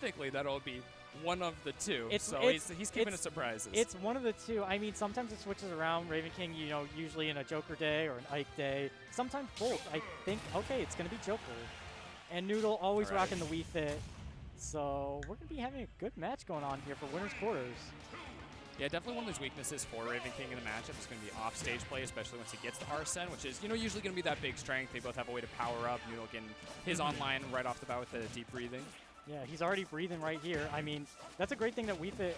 typically that'll be one of the two. So he's keeping us surprises. It's one of the two. I mean, sometimes it switches around. Ravenking, you know, usually in a Joker day or an Ike day. Sometimes both. I think, okay, it's going to be Joker. And Noodle always rocking the Wii Fit. So we're going to be having a good match going on here for winner's quarters. Yeah, definitely one of those weaknesses for Ravenking in the matchup is going to be off-stage play, especially once he gets to Arsene, which is, you know, usually going to be that big strength. They both have a way to power up. Noodle getting his online right off the bat with the deep breathing. Yeah, he's already breathing right here. I mean, that's a great thing that Wii Fit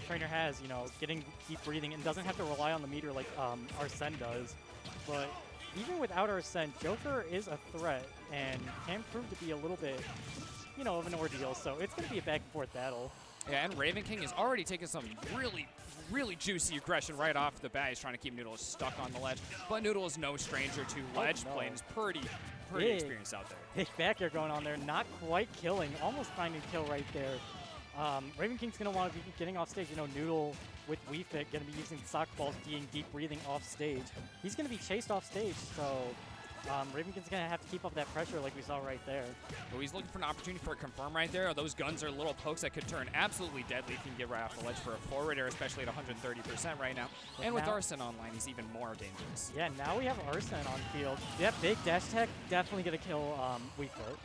trainer has, you know, getting deep breathing and doesn't have to rely on the meter like Arsene does. But even without Arsene, Joker is a threat and can prove to be a little bit, you know, of an ordeal. So it's going to be a back-and-forth battle. Yeah, and Ravenking is already taking some really juicy aggression right off the bat. He's trying to keep Noodle stuck on the ledge. But Noodle is no stranger to ledge play and is pretty experienced out there. Big back air going on there. Not quite killing. Almost finding kill right there. Ravenking's going to want to be getting off stage. You know, Noodle with Wii Fit going to be using soccer balls, being deep breathing off stage. He's going to be chased off stage, so Ravenking's going to have to keep up that pressure like we saw right there. Well, he's looking for an opportunity for a confirm right there. Those guns are little pokes that could turn absolutely deadly if he can get right off the ledge for a forward air, especially at 130% right now. But and with Arsene online, he's even more dangerous. Yeah, now we have Arsene on field. That big dash attack definitely going to kill Wii Fit.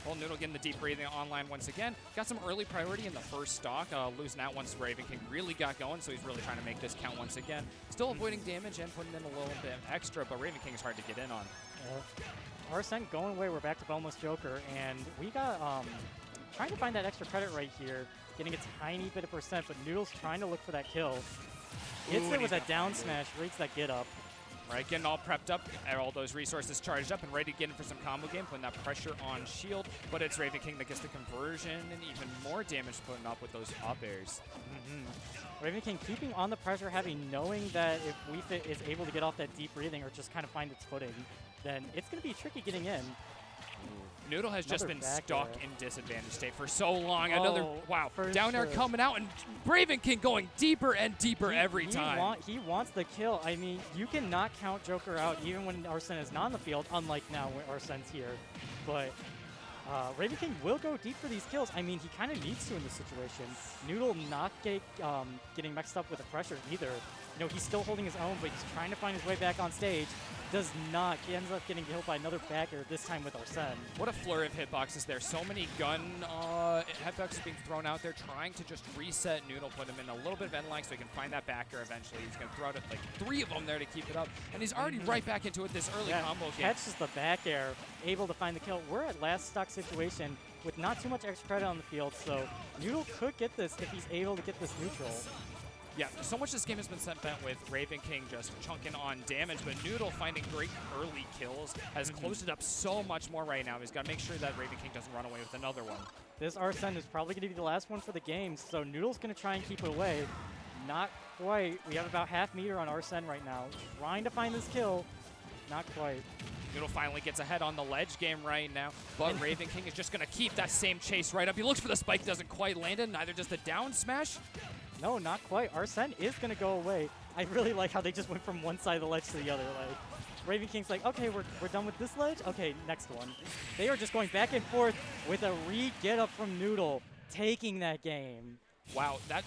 Well, Noodle getting the deep breathing online once again. Got some early priority in the first stock, losing out once Ravenking really got going, so he's really trying to make this count once again. Still avoiding damage and putting in a little bit extra, but Ravenking is hard to get in on. Arsene going away. We're back to boneless Joker, and we got trying to find that extra credit right here, getting a tiny bit of percent, but Noodle's trying to look for that kill. Hits it with a down smash, rates that get up. Right, getting all prepped up, all those resources charged up and ready to get in for some combo game, putting that pressure on shield, but it's Ravenking that gets the conversion and even more damage putting up with those up airs. Ravenking keeping on the pressure heavy, knowing that if Wii Fit is able to get off that deep breathing or just kind of find its footing, then it's going to be tricky getting in. Noodle has just been stuck in disadvantage state for so long. Wow, down air coming out, and Ravenking going deeper and deeper every time. He wants the kill. I mean, you cannot count Joker out even when Arsene is not on the field, unlike now when Arsene's here. But Ravenking will go deep for these kills. I mean, he kind of needs to in this situation. Noodle not getting mixed up with the pressure either. You know, he's still holding his own, but he's trying to find his way back on stage. Does not. He ends up getting killed by another back air, this time with Arsene. What a flurry of hitboxes there. So many gun hitboxes being thrown out there, trying to just reset Noodle, put him in a little bit of end lag so he can find that back air eventually. He's going to throw out like 3 of them there to keep it up. And he's already right back into it this early combo game. Catches the back air, able to find the kill. We're at last stock situation with not too much extra credit on the field, so Noodle could get this if he's able to get this neutral. Yeah, so much this game has been spent with Ravenking just chunking on damage, but Noodle finding great early kills has closed it up so much more right now. He's got to make sure that Ravenking doesn't run away with another one. This Arsene is probably going to be the last one for the game, so Noodle's going to try and keep it away. Not quite. We have about half meter on Arsene right now. Trying to find this kill. Not quite. Noodle finally gets ahead on the ledge game right now, but Ravenking is just going to keep that same chase right up. He looks for the spike, doesn't quite land it, neither does the down smash. No, not quite. Arsene is going to go away. I really like how they just went from one side of the ledge to the other. Like, Ravenking's like, okay, we're done with this ledge? Okay, next one. They are just going back and forth with a re-get-up from Noodle, taking that game. Wow, that...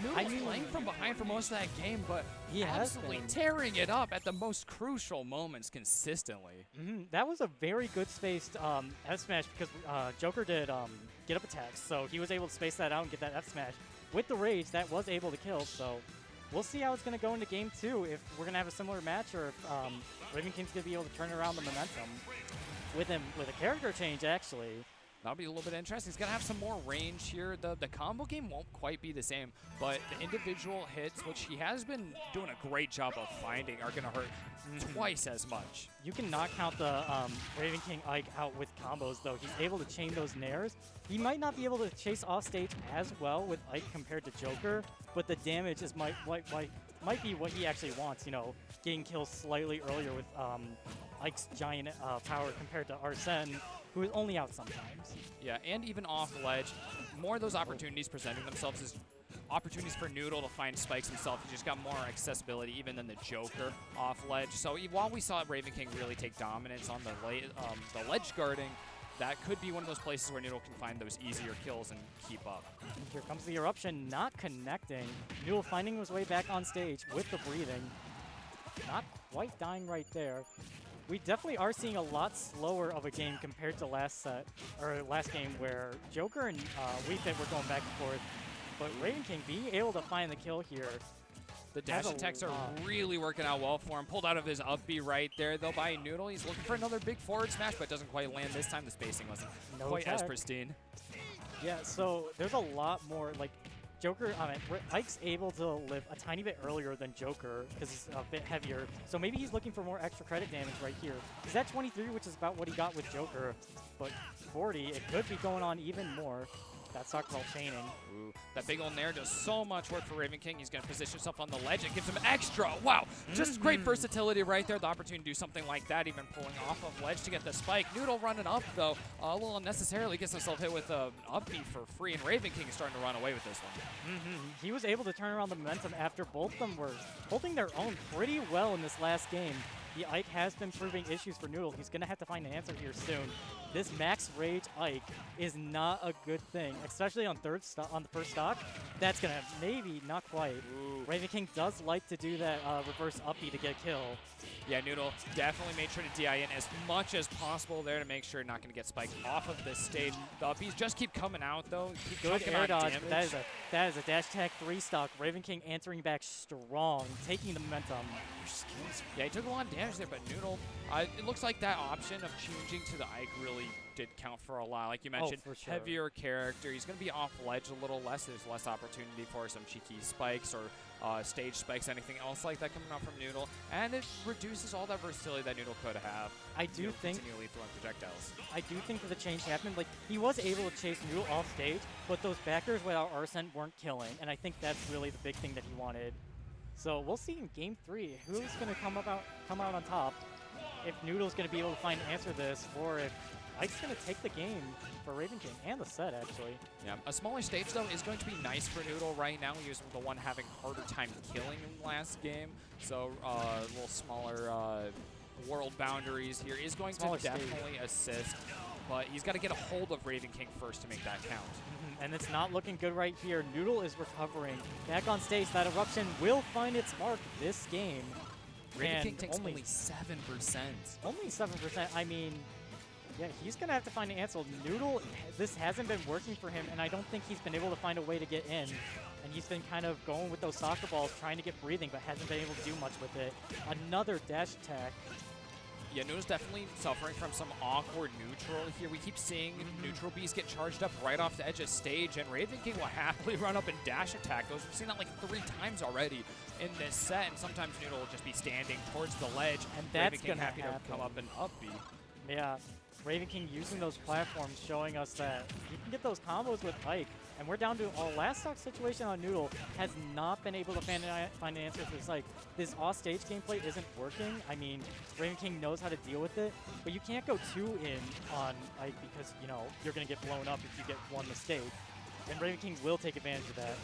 Noodle's playing from behind for most of that game, but he absolutely tearing it up at the most crucial moments consistently. That was a very good spaced F-smash because Joker did get-up attacks, so he was able to space that out and get that F-smash. With the rage, that was able to kill, so we'll see how it's going to go into game 2, if we're going to have a similar match or if Ravenking's going to be able to turn around the momentum with him with a character change, actually. That'll be a little bit interesting. He's going to have some more range here. The combo game won't quite be the same, but the individual hits, which he has been doing a great job of finding, are going to hurt twice as much. You cannot count the Ravenking Ike out with combos, though. He's able to chain those nairs. He might not be able to chase off stage as well with Ike compared to Joker, but the damage is might be what he actually wants, you know, getting kills slightly earlier with Ike's giant power compared to Arsene, who is only out sometimes. Yeah, and even off ledge, more of those opportunities presenting themselves as opportunities for Noodle to find spikes himself. He just got more accessibility even than the Joker off ledge. So while we saw Ravenking really take dominance on the ledge guarding, that could be one of those places where Noodle can find those easier kills and keep up. And here comes the eruption, not connecting. Noodle finding his way back on stage with the breathing. Not quite dying right there. We definitely are seeing a lot slower of a game compared to last game where Joker and Wii Fit were going back and forth. But Ravenking being able to find the kill here. The dash attacks are really working out well for him. Pulled out of his up B right there, though, by Noodle. He's looking for another big forward smash, but doesn't quite land this time. The spacing wasn't quite as pristine. Yeah, so there's a lot more, like, Joker, Ike's able to live a tiny bit earlier than Joker because he's a bit heavier. So maybe he's looking for more extra credit damage right here. He's at 23, which is about what he got with Joker. But 40, it could be going on even more. That soccer ball chaining. Ooh, that big old nair does so much work for Ravenking. He's going to position himself on the ledge. It gives him extra. Wow, just great versatility right there. The opportunity to do something like that, even pulling off of ledge to get the spike. Noodle running up, though, a little unnecessarily. Gets himself hit with an up B for free, and Ravenking is starting to run away with this one. He was able to turn around the momentum after both of them were holding their own pretty well in this last game. The Ike has been proving issues for Noodle. He's going to have to find an answer here soon. This max rage Ike is not a good thing, especially on the first stock. That's going to maybe not quite. Ravenking does like to do that reverse up B to get a kill. Yeah, Noodle definitely made sure to DI in as much as possible there to make sure not going to get spiked off of this stage. The up Bs just keep coming out, though. Good air dodge. That is a dash attack 3 stock. Ravenking answering back strong, taking the momentum. Yeah, he took a lot of damage there, but Noodle, it looks like that option of changing to the Ike really did count for a lot. Like you mentioned, for sure. Heavier character. He's going to be off ledge a little less. There's less opportunity for some cheeky spikes or stage spikes, anything else like that coming out from Noodle. And it reduces all that versatility that Noodle could have. I do think continually throwing projectiles. I do think that the change happened. Like, he was able to chase Noodle off stage, but those backers without Arsene weren't killing. And I think that's really the big thing that he wanted. So we'll see in Game 3 who's going to come out on top. If Noodle's going to be able to find an answer to this, or if Ike's going to take the game for Ravenking and the set, actually. Yeah, a smaller stage, though, is going to be nice for Noodle right now. He was the one having harder time killing in the last game. So a little smaller world boundaries here is going to definitely assist. But he's got to get a hold of Ravenking first to make that count. And it's not looking good right here. Noodle is recovering. Back on stage, that eruption will find its mark this game. Ravenking takes only 7%. Only 7%. I mean, yeah, he's going to have to find an answer. Noodle, this hasn't been working for him, and I don't think he's been able to find a way to get in. And he's been kind of going with those soccer balls, trying to get breathing, but hasn't been able to do much with it. Another dash attack. Yeah, Noodle's definitely suffering from some awkward neutral here. We keep seeing neutral Bs get charged up right off the edge of stage, and Ravenking will happily run up and dash attack those. We've seen that like 3 times already in this set, and sometimes Noodle will just be standing towards the ledge, and that's Ravenking happy to come up and up B. Yeah, Ravenking using those platforms, showing us that you can get those combos with Ike. And we're down to our last stock situation on Noodle. Has not been able to find an answer for this. Like, this off-stage gameplay isn't working. I mean, Ravenking knows how to deal with it, but you can't go too in on Ike because, you know, you're going to get blown up if you get one mistake. And Ravenking will take advantage of that.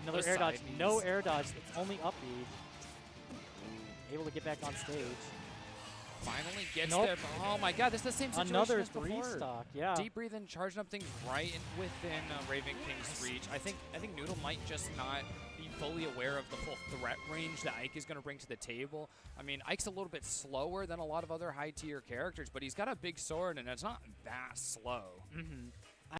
Another air dodge. No air dodge. It's only up B. Able to get back on stage. Finally gets there. Oh my god, this is the same situation Another as before. 3-stock, yeah. Deep breathing, charging up things right within Ravenking's reach. I think Noodle might just not be fully aware of the full threat range that Ike is going to bring to the table. I mean, Ike's a little bit slower than a lot of other high-tier characters, but he's got a big sword, and it's not that slow.